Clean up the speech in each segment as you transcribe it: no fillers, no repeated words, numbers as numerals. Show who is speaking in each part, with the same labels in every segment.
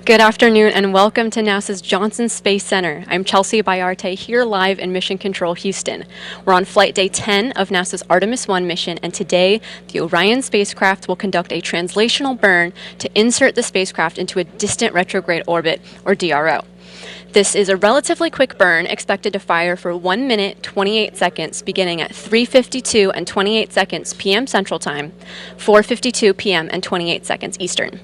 Speaker 1: Good afternoon and welcome to NASA's Johnson Space Center. I'm Chelsea Bayarte here live in Mission Control, Houston. We're on flight day 10 of NASA's Artemis 1 mission, and today the Orion spacecraft will conduct a translational burn to insert the spacecraft into a distant retrograde orbit, or DRO. This is a relatively quick burn expected to fire for 1 minute 28 seconds beginning at 3:52 and 28 seconds p.m. Central Time, 4:52 p.m. and 28 seconds Eastern.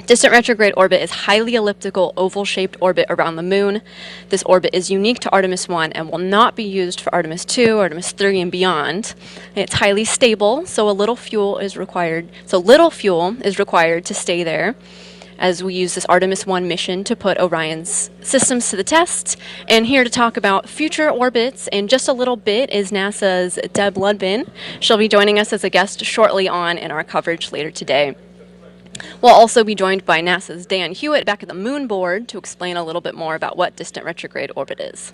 Speaker 1: Distant retrograde orbit is highly elliptical, oval-shaped orbit around the moon. This orbit is unique to Artemis 1 and will not be used for Artemis 2, Artemis 3, and beyond. It's highly stable, so little fuel is required to stay there, as we use this Artemis 1 mission to put Orion's systems to the test. And here to talk about future orbits in just a little bit is NASA's Deb Ludbin. She'll be joining us as a guest shortly on in our coverage later today. We'll also be joined by NASA's Dan Hewitt back at the Moon Board to explain a little bit more about what distant retrograde orbit is.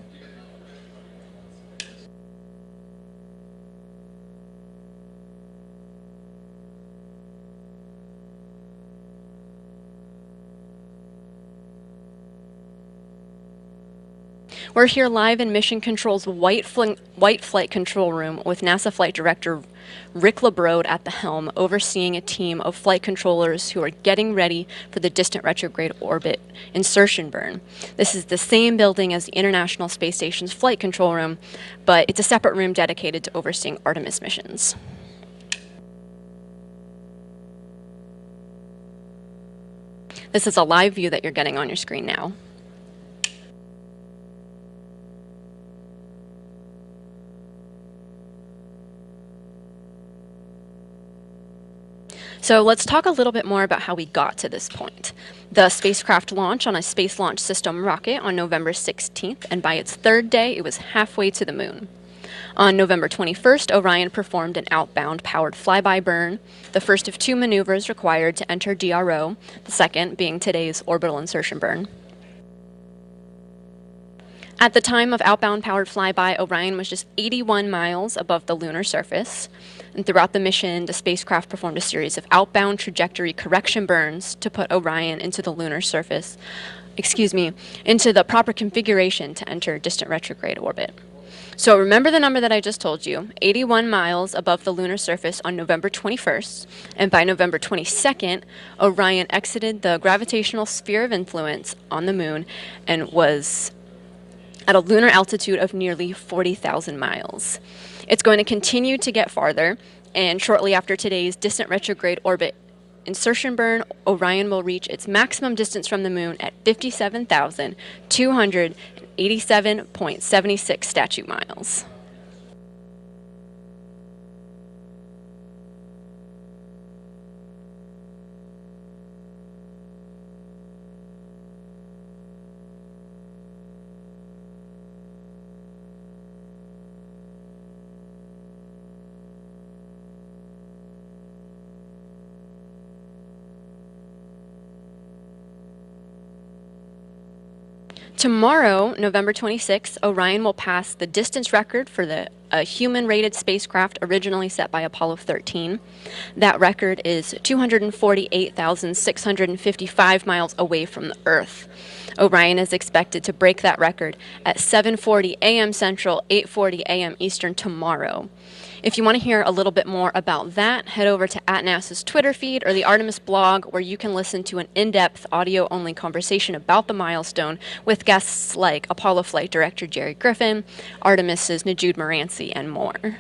Speaker 1: We're here live in Mission Control's white flight control room with NASA Flight Director Rick LeBrode at the helm, overseeing a team of flight controllers who are getting ready for the distant retrograde orbit insertion burn. This is the same building as the International Space Station's flight control room, but it's a separate room dedicated to overseeing Artemis missions. This is a live view that you're getting on your screen now. So let's talk a little bit more about how we got to this point. The spacecraft launched on a Space Launch System rocket on November 16th, and by its third day, it was halfway to the moon. On November 21st, Orion performed an outbound powered flyby burn, the first of two maneuvers required to enter DRO, the second being today's orbital insertion burn. At the time of outbound powered flyby, Orion was just 81 miles above the lunar surface. And throughout the mission, the spacecraft performed a series of outbound trajectory correction burns to put Orion into the lunar surface, into the proper configuration to enter distant retrograde orbit. So remember the number that I just told you, 81 miles above the lunar surface on November 21st, and by November 22nd, Orion exited the gravitational sphere of influence on the moon and was at a lunar altitude of nearly 40,000 miles. It's going to continue to get farther, and shortly after today's distant retrograde orbit insertion burn, Orion will reach its maximum distance from the moon at 57,287.76 statute miles. Tomorrow, November 26th, Orion will pass the distance record for the human-rated spacecraft originally set by Apollo 13. That record is 248,655 miles away from the Earth. Orion is expected to break that record at 7:40 a.m. Central, 8:40 a.m. Eastern tomorrow. If you want to hear a little bit more about that, head over to @NASA's Twitter feed or the Artemis blog, where you can listen to an in-depth audio-only conversation about the milestone with guests like Apollo Flight Director Jerry Griffin, Artemis's Najude Moranci, and more.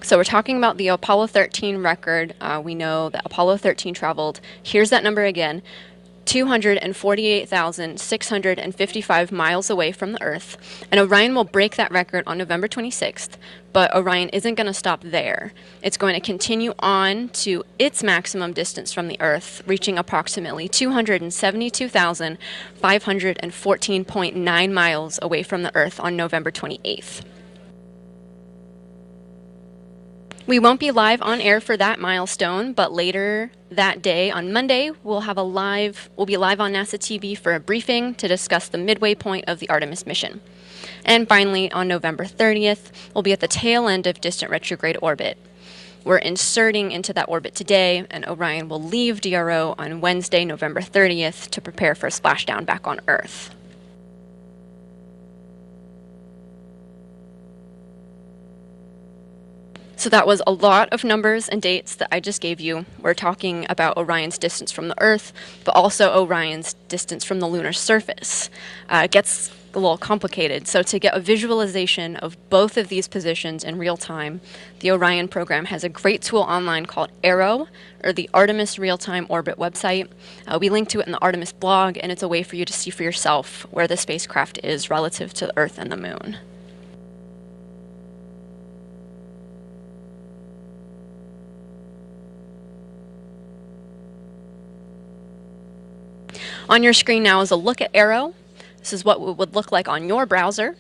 Speaker 1: So we're talking about the Apollo 13 record. We know that Apollo 13 traveled, here's that number again, 248,655 miles away from the Earth, and Orion will break that record on November 26th, but Orion isn't going to stop there. It's going to continue on to its maximum distance from the Earth, reaching approximately 272,514.9 miles away from the Earth on November 28th. We won't be live on air for that milestone, but later that day on Monday, we'll be live on NASA TV for a briefing to discuss the midway point of the Artemis mission. And finally, on November 30th, we'll be at the tail end of distant retrograde orbit. We're inserting into that orbit today, and Orion will leave DRO on Wednesday, November 30th to prepare for a splashdown back on Earth. So that was a lot of numbers and dates that I just gave you. We're talking about Orion's distance from the Earth, but also Orion's distance from the lunar surface. It gets a little complicated. So to get a visualization of both of these positions in real time, the Orion program has a great tool online called Arrow, or the Artemis Real-Time Orbit website. We link to it in the Artemis blog, and it's a way for you to see for yourself where the spacecraft is relative to the Earth and the Moon. On your screen now is a look at Arrow. This is what it would look like on your browser.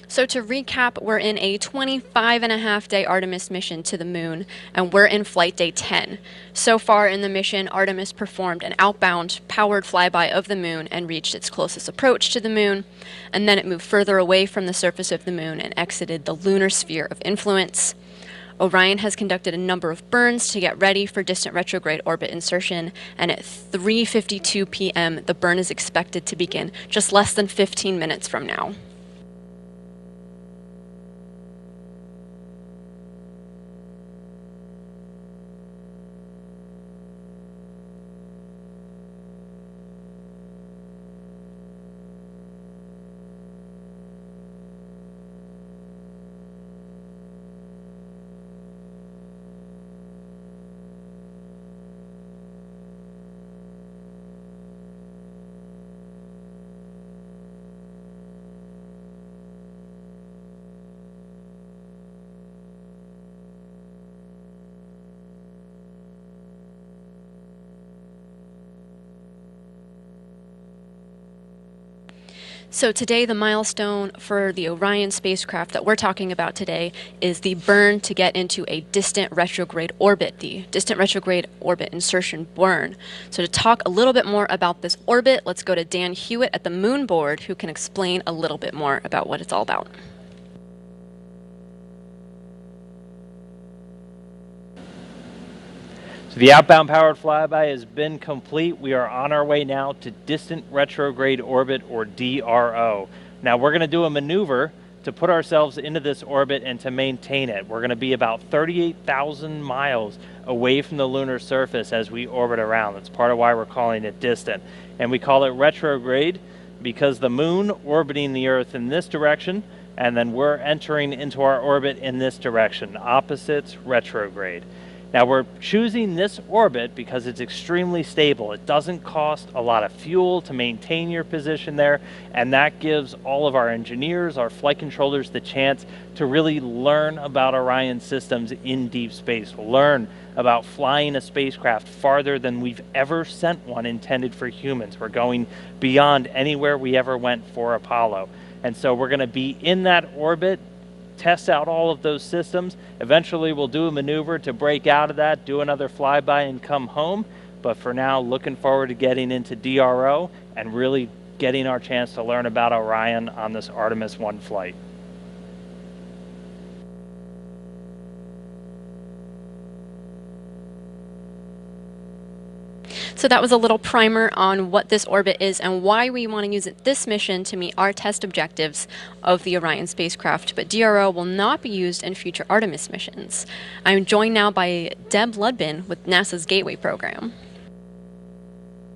Speaker 1: So to recap, we're in a 25.5-day Artemis mission to the Moon, and we're in flight day 10. So far in the mission, Artemis performed an outbound, powered flyby of the Moon and reached its closest approach to the Moon, and then it moved further away from the surface of the Moon and exited the lunar sphere of influence. Orion has conducted a number of burns to get ready for distant retrograde orbit insertion, and at 3:52 p.m., the burn is expected to begin just less than 15 minutes from now. So today, the milestone for the Orion spacecraft that we're talking about today is the burn to get into a distant retrograde orbit, the distant retrograde orbit insertion burn. So to talk a little bit more about this orbit, let's go to Dan Hewitt at the Moon Board, who can explain a little bit more about what it's all about.
Speaker 2: So the outbound powered flyby has been complete. We are on our way now to distant retrograde orbit, or DRO. Now we're going to do a maneuver to put ourselves into this orbit and to maintain it. We're going to be about 38,000 miles away from the lunar surface as we orbit around. That's part of why we're calling it distant. And we call it retrograde because the Moon orbiting the Earth in this direction, and then we're entering into our orbit in this direction. Opposites, retrograde. Now we're choosing this orbit because it's extremely stable. It doesn't cost a lot of fuel to maintain your position there, and that gives all of our engineers, our flight controllers, the chance to really learn about Orion systems in deep space. We'll learn about flying a spacecraft farther than we've ever sent one intended for humans. We're going beyond anywhere we ever went for Apollo. And so we're going to be in that orbit, test out all of those systems. Eventually we'll do a maneuver to break out of that, do another flyby and come home. But for now, looking forward to getting into DRO and really getting our chance to learn about Orion on this Artemis 1 flight.
Speaker 1: So that was a little primer on what this orbit is and why we want to use it this mission to meet our test objectives of the Orion spacecraft, but DRO will not be used in future Artemis missions. I'm joined now by Deb Ludbin with NASA's Gateway program.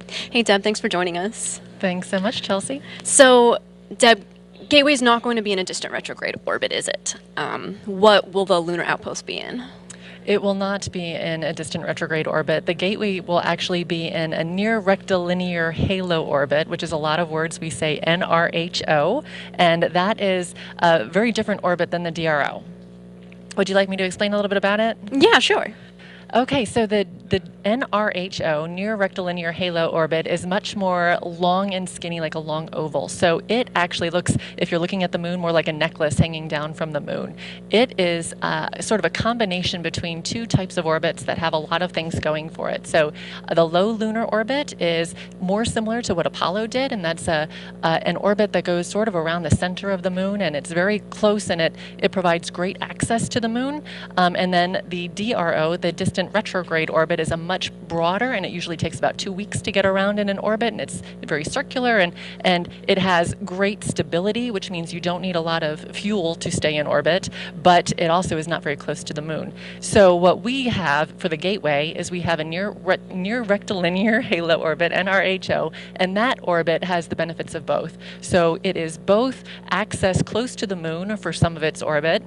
Speaker 1: Hey Deb, thanks for joining us.
Speaker 3: Thanks so much, Chelsea.
Speaker 1: So Deb, Gateway's not going to be in a distant retrograde orbit, is it? What will the lunar outpost be in?
Speaker 3: It will not be in a distant retrograde orbit. The Gateway will actually be in a near rectilinear halo orbit, which is a lot of words. We say NRHO, and that is a very different orbit than the DRO. Would you like me to explain a little bit about it?
Speaker 1: Yeah, sure.
Speaker 3: Okay, so the NRHO, near rectilinear halo orbit, is much more long and skinny, like a long oval. So it actually looks, if you're looking at the moon, more like a necklace hanging down from the moon. It is sort of a combination between two types of orbits that have a lot of things going for it. So the low lunar orbit is more similar to what Apollo did, and that's an orbit that goes sort of around the center of the moon, and it's very close, and it provides great access to the moon. And then the DRO, the distant retrograde orbit, is a much broader, and it usually takes about 2 weeks to get around in an orbit, and it's very circular, and it has great stability, which means you don't need a lot of fuel to stay in orbit, but it also is not very close to the moon. So what we have for the Gateway is we have a near rectilinear halo orbit, NRHO, and that orbit has the benefits of both. So it is both access close to the moon for some of its orbit,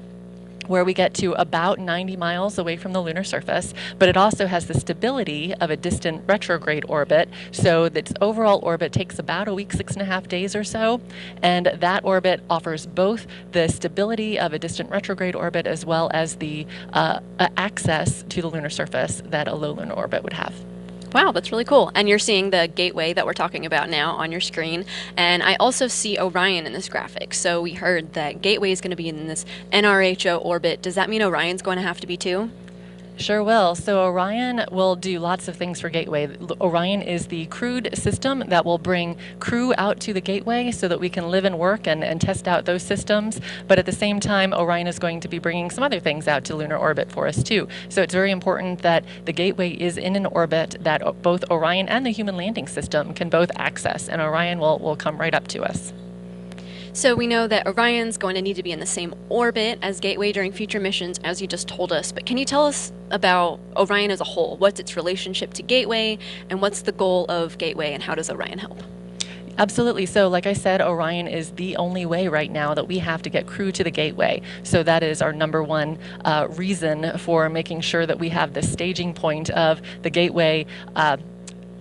Speaker 3: where we get to about 90 miles away from the lunar surface, but it also has the stability of a distant retrograde orbit, so that its overall orbit takes about a week, 6.5 days or so, and that orbit offers both the stability of a distant retrograde orbit as well as the access to the lunar surface that a low lunar orbit would have.
Speaker 1: Wow, that's really cool. And you're seeing the Gateway that we're talking about now on your screen. And I also see Orion in this graphic. So we heard that Gateway is going to be in this NRHO orbit. Does that mean Orion's going to have to be too?
Speaker 3: Sure will. So Orion will do lots of things for Gateway. Orion is the crewed system that will bring crew out to the Gateway so that we can live and work and test out those systems. But at the same time, Orion is going to be bringing some other things out to lunar orbit for us too. So it's very important that the Gateway is in an orbit that both Orion and the human landing system can both access, and Orion will come right up to us.
Speaker 1: So we know that Orion's going to need to be in the same orbit as Gateway during future missions, as you just told us. But can you tell us about Orion as a whole? What's its relationship to Gateway, and what's the goal of Gateway, and how does Orion help?
Speaker 3: Absolutely. So like I said, Orion is the only way right now that we have to get crew to the Gateway. So that is our number one reason for making sure that we have the staging point of the Gateway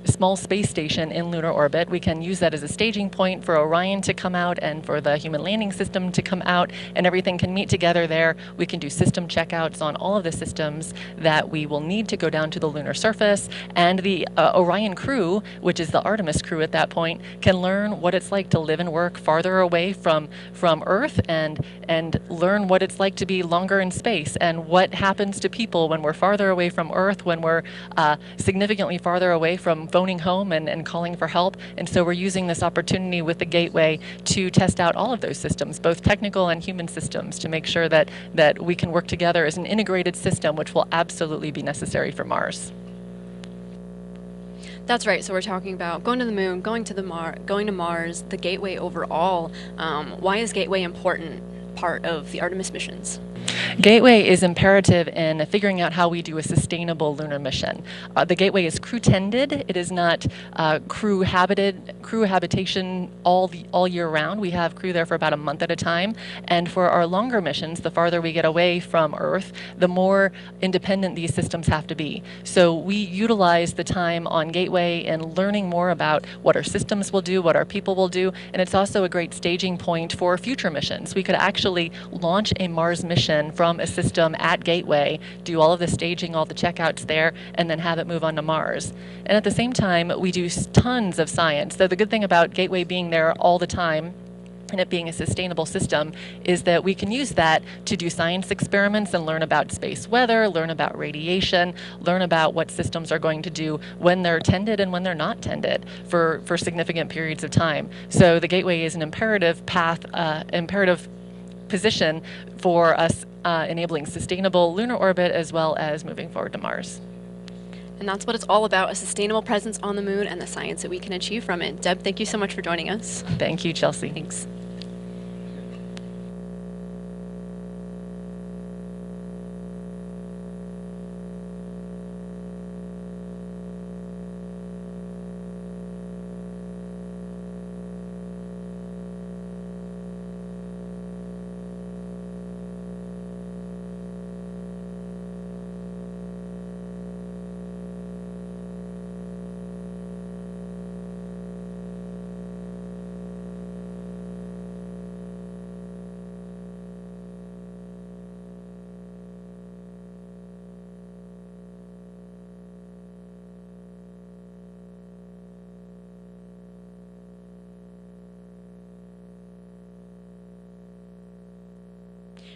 Speaker 3: small space station in lunar orbit. We can use that as a staging point for Orion to come out and for the human landing system to come out, and everything can meet together there. We can do system checkouts on all of the systems that we will need to go down to the lunar surface, and the Orion crew, which is the Artemis crew at that point, can learn what it's like to live and work farther away from Earth, and learn what it's like to be longer in space, and what happens to people when we're farther away from Earth, when we're significantly farther away from phoning home and calling for help. And so we're using this opportunity with the Gateway to test out all of those systems, both technical and human systems, to make sure that we can work together as an integrated system, which will absolutely be necessary for Mars.
Speaker 1: That's right. So we're talking about going to the moon, going to Mars, the Gateway overall. Why is Gateway important part of the Artemis missions?
Speaker 3: Gateway is imperative in figuring out how we do a sustainable lunar mission. The Gateway is crew tended. It is not crew habitation all year round. We have crew there for about a month at a time. And for our longer missions, the farther we get away from Earth, the more independent these systems have to be. So we utilize the time on Gateway in learning more about what our systems will do, what our people will do, and it's also a great staging point for future missions. We could actually launch a Mars mission from a system at Gateway, do all of the staging, all the checkouts there, and then have it move on to Mars. And at the same time, we do tons of science. So the good thing about Gateway being there all the time and it being a sustainable system is that we can use that to do science experiments and learn about space weather, learn about radiation, learn about what systems are going to do when they're tended and when they're not tended for significant periods of time. So the Gateway is an imperative position for us enabling sustainable lunar orbit as well as moving forward to Mars.
Speaker 1: And that's what it's all about, a sustainable presence on the moon and the science that we can achieve from it. Deb, thank you so much for joining us.
Speaker 3: Thank you, Chelsea.
Speaker 1: Thanks.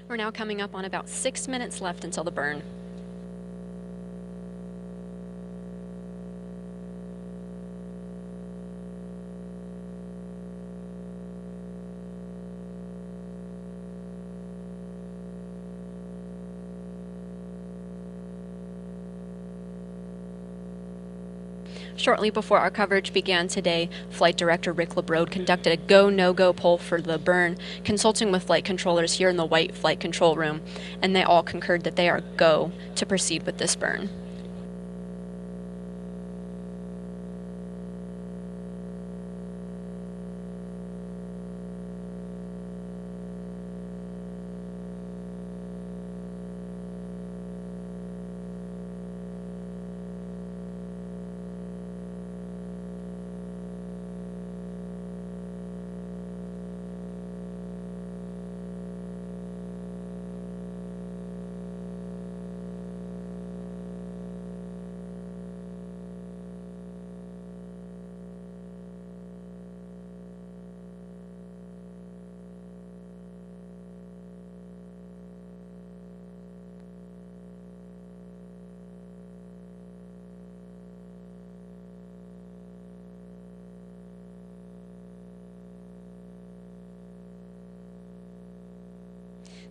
Speaker 1: We're now coming up on about 6 minutes left until the burn. Shortly before our coverage began today, Flight Director Rick LeBrode conducted a go, no-go poll for the burn, consulting with flight controllers here in the White Flight Control Room, and they all concurred that they are go to proceed with this burn.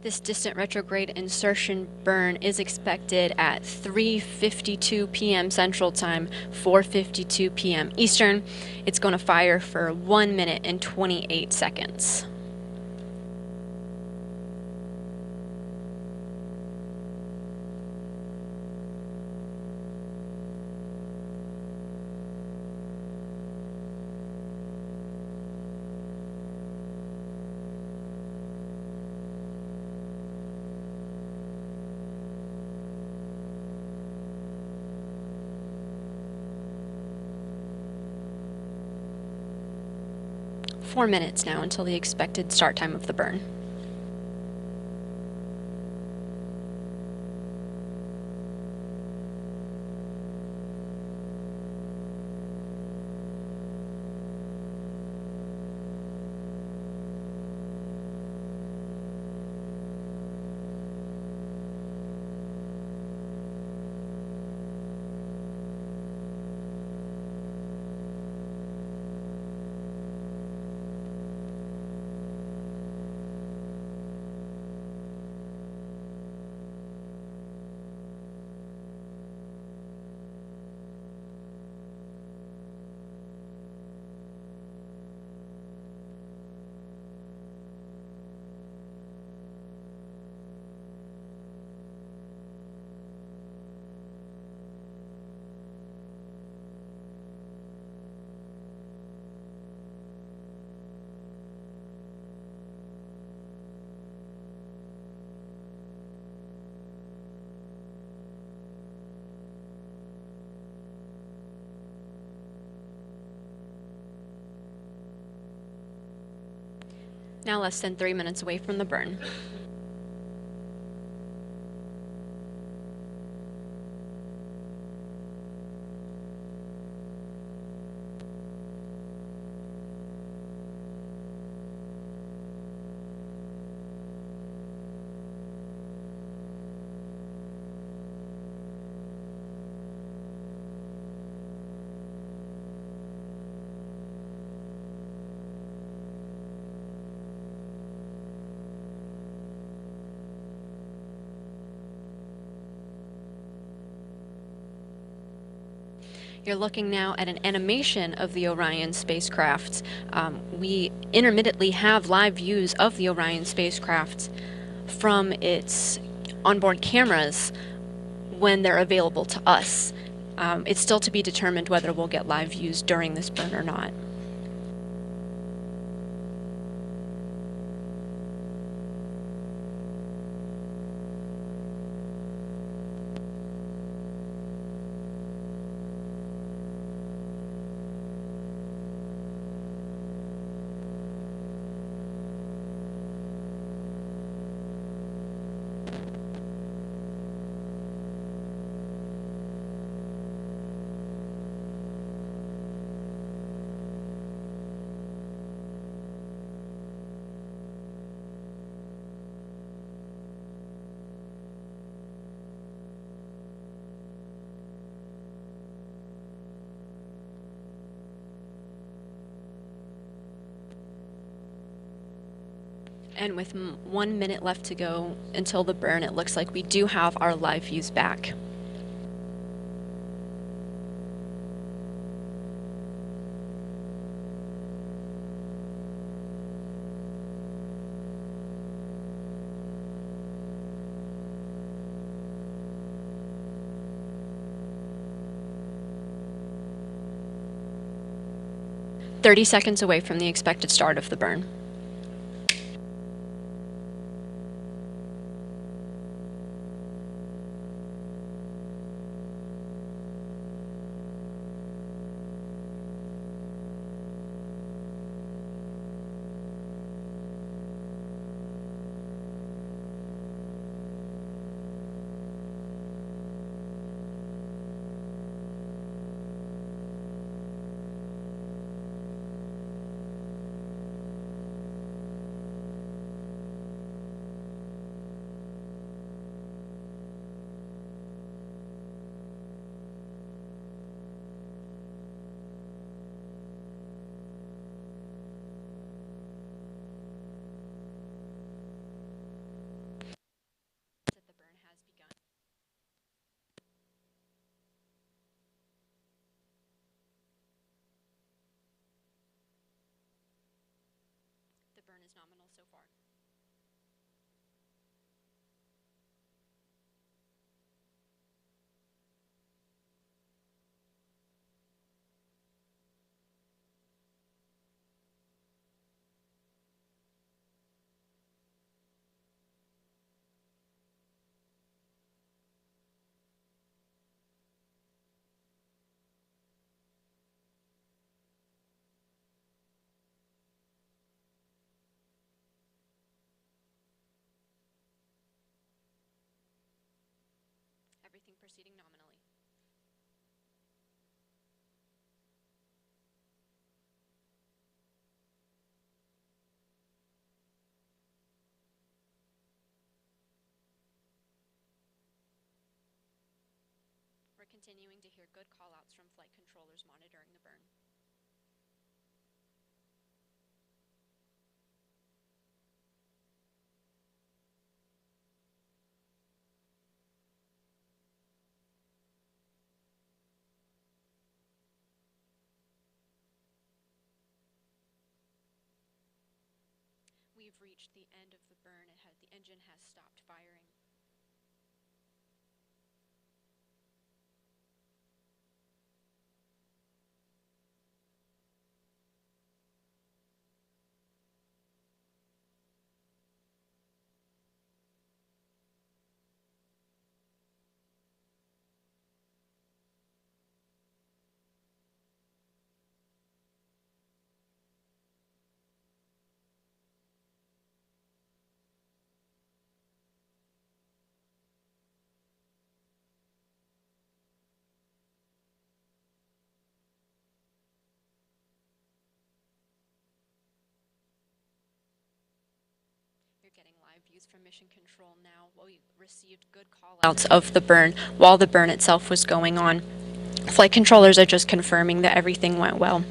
Speaker 1: This distant retrograde insertion burn is expected at 3:52 p.m. Central Time, 4:52 p.m. Eastern. It's going to fire for 1 minute and 28 seconds. Four minutes now until the expected start time of the burn. Now less than 3 minutes away from the burn. You're looking now at an animation of the Orion spacecraft. We intermittently have live views of the Orion spacecraft from its onboard cameras when they're available to us. It's still to be determined whether we'll get live views during this burn or not. And with 1 minute left to go until the burn, it looks like we do have our live views back. "30 seconds away from the expected start of the burn." The burn has begun. The burn is nominal so far. Everything proceeding nominally. We're continuing to hear good callouts from flight controllers monitoring the burn. We've reached the end of the burn. The engine has stopped firing. You're getting live views from Mission Control now. We received good callouts of the burn while the burn itself was going on. Flight controllers are just confirming that everything went well.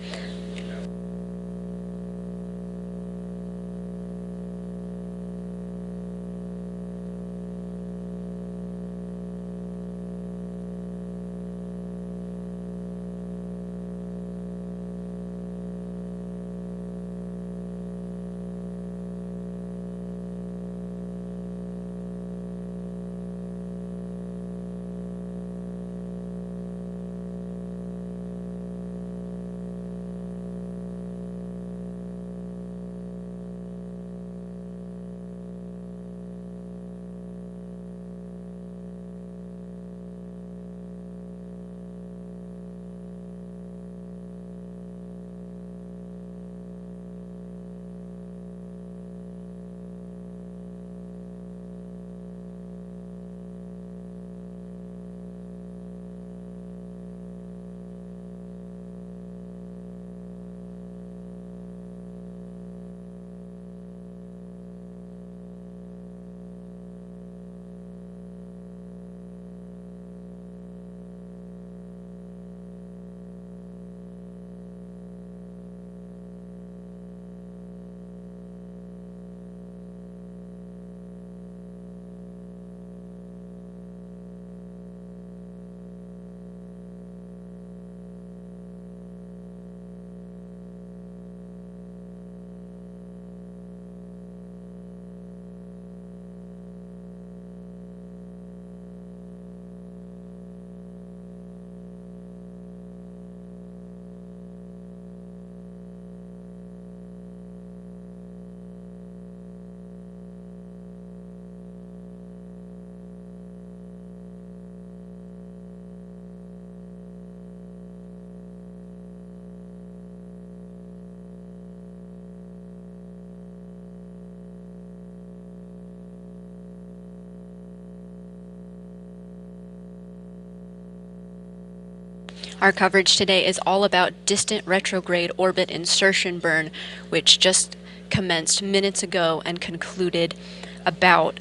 Speaker 1: Our coverage today is all about distant retrograde orbit insertion burn, which just commenced minutes ago and concluded about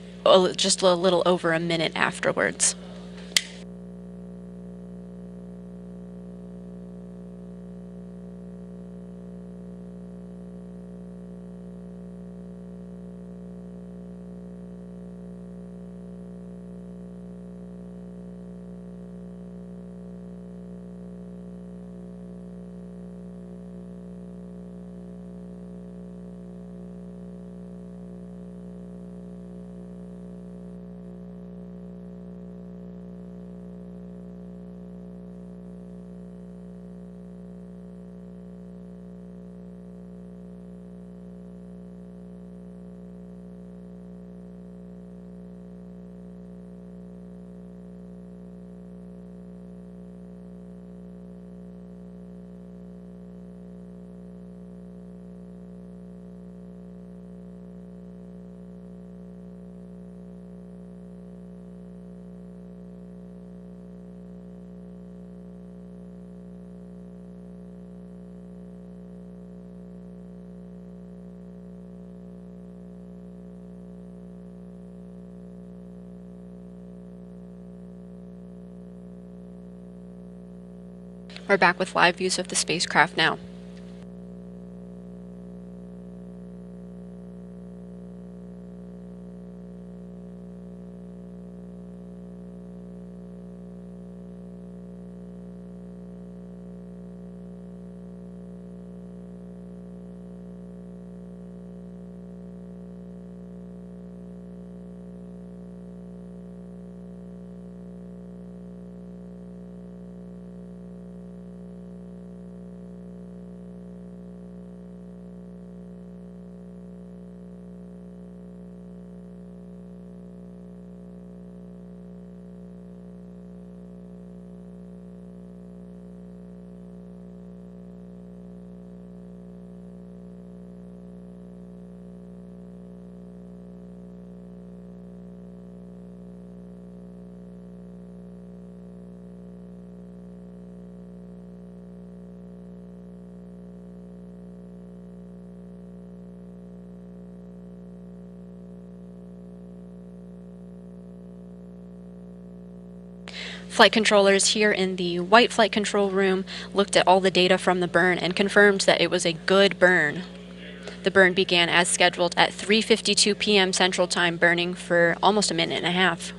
Speaker 1: just a little over a minute afterwards. We're back with live views of the spacecraft now. Flight controllers here in the white flight control room looked at all the data from the burn and confirmed that it was a good burn. The burn began as scheduled at 3:52 p.m. Central Time, burning for almost a minute and a half.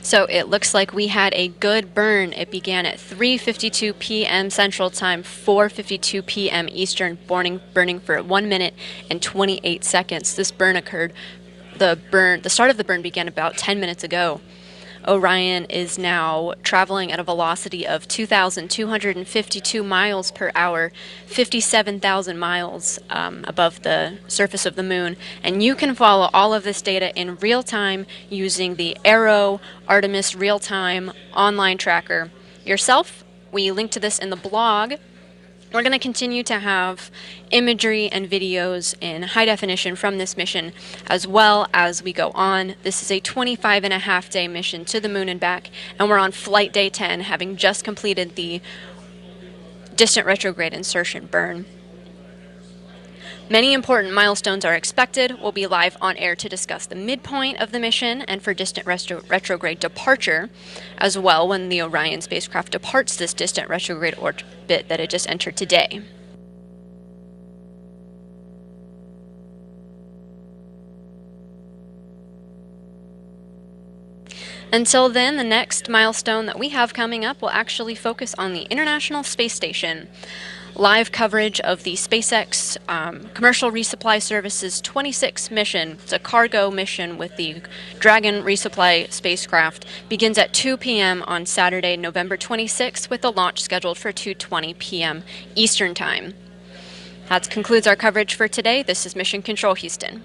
Speaker 1: So it looks like we had a good burn. It began at 3:52 p.m. Central Time, 4:52 p.m. Eastern, burning for 1 minute and 28 seconds. This burn occurred. The start of the burn began about 10 minutes ago. Orion is now traveling at a velocity of 2,252 miles per hour, 57,000 miles above the surface of the moon. And you can follow all of this data in real time using the Arrow Artemis real-time online tracker yourself. We link to this in the blog. We're going to continue to have imagery and videos in high definition from this mission as well as we go on. This is a 25-and-a-half-day mission to the moon and back, and we're on flight day 10, having just completed the distant retrograde insertion burn. Many important milestones are expected. We'll be live on air to discuss the midpoint of the mission and for distant retrograde departure as well when the Orion spacecraft departs this distant retrograde orbit that it just entered today. Until then, the next milestone that we have coming up will actually focus on the International Space Station. Live coverage of the SpaceX Commercial Resupply Services 26 mission. It's a cargo mission with the Dragon resupply spacecraft. Begins at 2 p.m. on Saturday, November 26th, with the launch scheduled for 2:20 p.m. Eastern Time. That concludes our coverage for today. This is Mission Control Houston.